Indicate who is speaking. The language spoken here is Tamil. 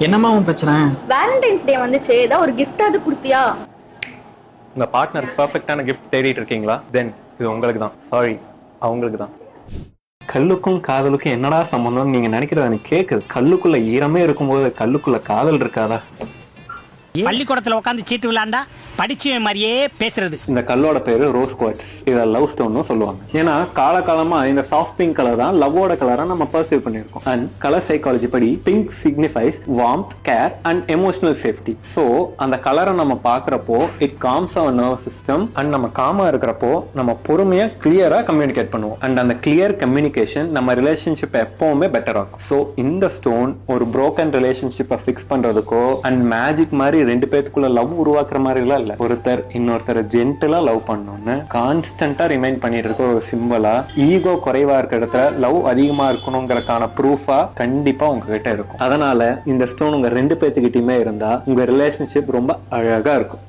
Speaker 1: என்னம்மா உன் பிரச்சனை?
Speaker 2: வேலண்டைன்ஸ் டே வந்துச்சு, ஏதாவது ஒரு gift அது கொடுத்தியா?
Speaker 3: உங்க பார்ட்னர் பெர்ஃபெக்ட்டான கிஃப்ட் தேடிட்டு இருக்கீங்களா? தென் இது உங்களுக்கு தான். சாரி, அவங்களுக்கு தான். கல்லுக்கும் காதலுக்கும் என்னடா சம்பந்தம் நீங்க நினைக்கிறது எனக்கு கேக்குது. கல்லுக்குள்ள ஈரமே இருக்கும்போது கல்லுக்குள்ள காதல் இருக்காதா?
Speaker 4: பள்ளிக்கூடத்துல உட்காந்து சீட்டு விளையாண்டா படிச்ச மாதிரியே பேசுறது.
Speaker 3: இந்த கல்லோட பேரு ரோஸ் குவார்ட்ஸ். இத லவ் ஸ்டோன்னு சொல்லுவாங்க. ஏன்னா காலகாலமா இந்த சாஃப்ட் பிங்க் கலர் தான் லவ்வோட கலரா நம்ம பர்சீவ் பண்ணிருக்கோம். அண்ட் கலர் சைக்காலஜி படி pink signifies warmth, care and emotional safety. So அந்த கலரை நம்ம பாக்குறப்போ it calms our nervous system. And நம்ம காமா இருக்கிறப்போ நம்ம பொறுமையா கிளியரா கம்யூனிகேட் பண்ணுவோம். அண்ட் அந்த கிளியர் கம்யூனிகேஷன் நம்ம ரிலேஷன்ஷிப் எப்பவுமே பெட்டர் ஆகும். சோ இந்த ஸ்டோன் ஒரு புரோக்கன் ரிலேஷன்ஷிப்பை ஃபிக்ஸ் பண்றதுக்கோ அண்ட் மேஜிக் மாதிரி ரெண்டு பேத்துக்குள்ள லவ் உருவாக்குற மாதிரி எல்லாம் இல்ல. ஒருத்தர் இன்னொருத்தர் ஜென்டிலா லவ் பண்ணணும்னு கான்ஸ்டன்டா ரிமைண்ட் பண்ணிட்டு இருக்க ஒரு சிம்பிளா, ஈகோ குறைவா இருக்க இடத்துல லவ் அதிகமா இருக்கணுங்கிறதுக்கான ப்ரூஃபா கண்டிப்பா உங்ககிட்ட இருக்கும். அதனால இந்த ஸ்டோன் உங்க ரெண்டு பேத்துக்கிட்டயுமே இருந்தா உங்க ரிலேஷன்ஷிப் ரொம்ப அழகா இருக்கும்.